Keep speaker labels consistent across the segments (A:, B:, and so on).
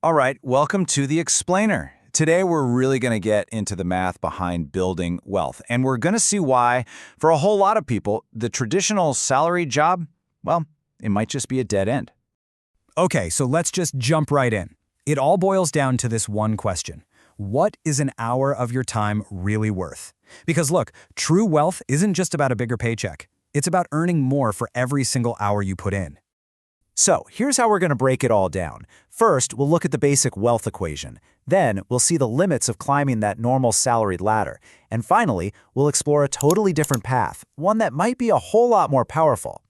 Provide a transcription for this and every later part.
A: All right, welcome to The Explainer. Today we're really going to get into the math behind building wealth, and we're going to see why, for a whole lot of people, the traditional salaried job, well, it might just be a dead end.
B: Okay, so let's just jump right in. It all boils down to this one question. What is an hour of your time really worth? Because look, true wealth isn't just about a bigger paycheck. It's about earning more for every single hour you put in.
A: So here's how we're going to break it all down. First, we'll look at the basic wealth equation. Then, we'll see the limits of climbing that normal salaried ladder. And finally, we'll explore a totally different path, one that might be a whole lot more powerful.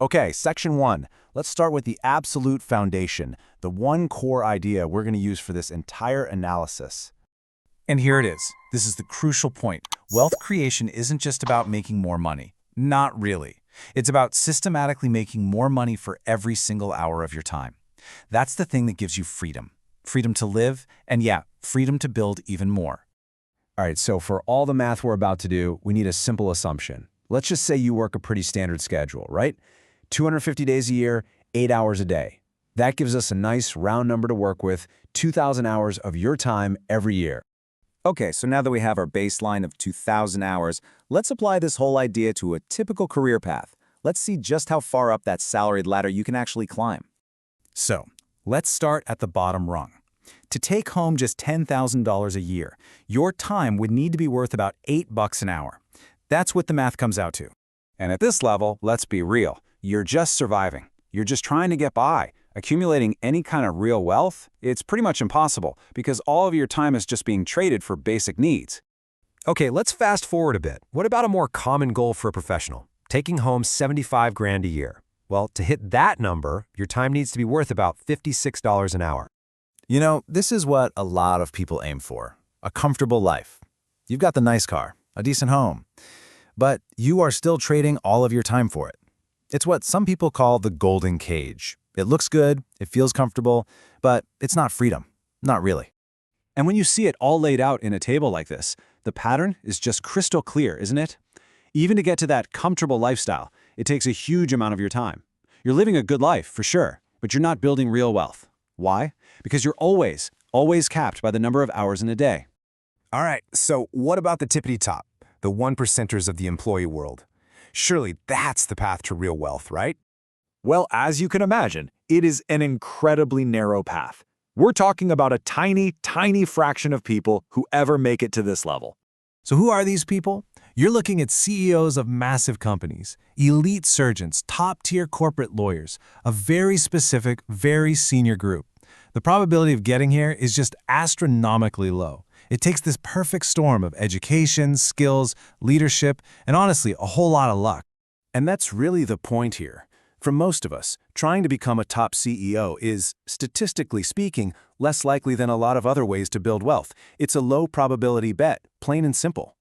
A: Okay, section 1. Let's start with the absolute foundation, the one core idea we're going to use for this entire analysis. And here it is. This is the crucial point. Wealth creation isn't just about making more money. Not really. It's about systematically making more money for every single hour of your time. That's the thing that gives you freedom. Freedom to live, and yeah, freedom to build even more.
C: All right, so for all the math we're about to do, we need a simple assumption. Let's just say you work a pretty standard schedule, right? 250 days a year, 8 hours a day. That gives us a nice round number to work with, 2,000 hours of your time every year.
A: Okay, so now that we have our baseline of 2,000 hours, let's apply this whole idea to a typical career path. Let's see just how far up that salaried ladder you can actually climb. So, let's start at the bottom rung. To take home just $10,000 a year, your time would need to be worth about $8 an hour. That's what the math comes out to. And at this level, let's be real, you're just surviving. You're just trying to get by. Accumulating any kind of real wealth, it's pretty much impossible because all of your time is just being traded for basic needs.
C: Okay, let's fast forward a bit. What about a more common goal for a professional? Taking home 75 grand a year. Well, to hit that number, your time needs to be worth about $56 an hour.
A: You know, this is what a lot of people aim for, a comfortable life. You've got the nice car, a decent home, but you are still trading all of your time for it. It's what some people call the golden cage. It looks good, it feels comfortable, but it's not freedom. Not really. And when you see it all laid out in a table like this, the pattern is just crystal clear, isn't it? Even to get to that comfortable lifestyle, it takes a huge amount of your time. You're living a good life, for sure, but you're not building real wealth. Why? Because you're always capped by the number of hours in a day.
C: All right, so what about the tippity top, the 1%ers of the employee world? Surely that's the path to real wealth, right?
D: Well, as you can imagine, it is an incredibly narrow path. We're talking about a tiny, tiny fraction of people who ever make it to this level.
B: So who are these people? You're looking at CEOs of massive companies, elite surgeons, top-tier corporate lawyers, a very specific, very senior group. The probability of getting here is just astronomically low. It takes this perfect storm of education, skills, leadership, and honestly, a whole lot of luck.
A: And that's really the point here. For most of us, trying to become a top CEO is, statistically speaking, less likely than a lot of other ways to build wealth. It's a low-probability bet, plain and simple.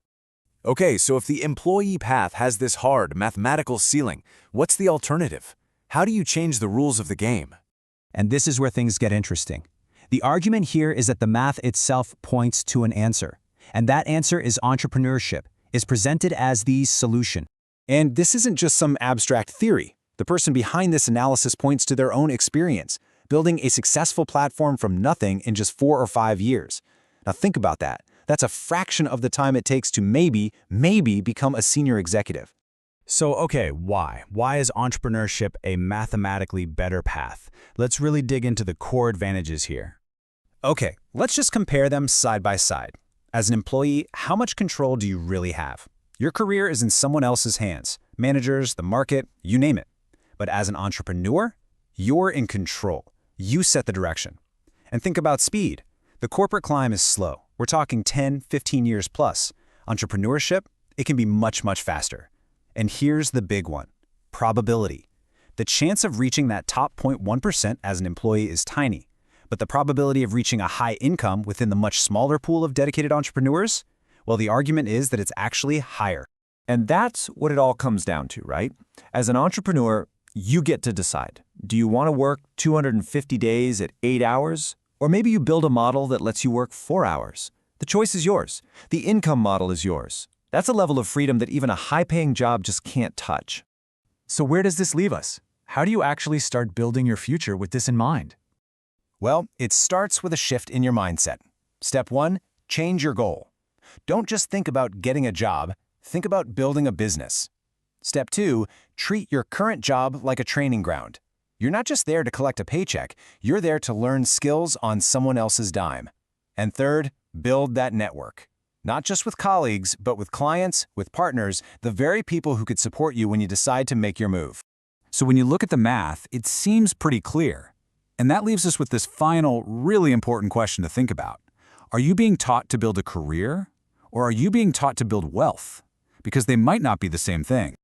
A: Okay, so if the employee path has this hard mathematical ceiling, what's the alternative? How do you change the rules of the game?
B: And this is where things get interesting. The argument here is that the math itself points to an answer. And that answer is entrepreneurship, is presented as the solution.
A: And this isn't just some abstract theory. The person behind this analysis points to their own experience, building a successful platform from nothing in just 4 or 5 years. Now think about that. That's a fraction of the time it takes to maybe become a senior executive.
B: So, okay, why? Why is entrepreneurship a mathematically better path? Let's really dig into the core advantages here. Okay, let's just compare them side by side. As an employee, how much control do you really have? Your career is in someone else's hands, managers, the market, you name it. But as an entrepreneur, you're in control. You set the direction. And think about speed. The corporate climb is slow. We're talking 10, 15 years plus. Entrepreneurship, it can be much, much faster. And here's the big one, probability. The chance of reaching that top 0.1% as an employee is tiny, but the probability of reaching a high income within the much smaller pool of dedicated entrepreneurs, well, the argument is that it's actually higher.
D: And that's what it all comes down to, right? As an entrepreneur, you get to decide. Do you want to work 250 days at 8 hours? Or maybe you build a model that lets you work 4 hours. The choice is yours. The income model is yours. That's a level of freedom that even a high-paying job just can't touch.
E: So where does this leave us? How do you actually start building your future with this in mind?
C: Well, it starts with a shift in your mindset. Step 1, change your goal. Don't just think about getting a job, think about building a business. Step 2, treat your current job like a training ground. You're not just there to collect a paycheck, you're there to learn skills on someone else's dime. And third, build that network. Not just with colleagues, but with clients, with partners, the very people who could support you when you decide to make your move.
B: So when you look at the math, it seems pretty clear. And that leaves us with this final, really important question to think about. Are you being taught to build a career, or are you being taught to build wealth? Because they might not be the same thing.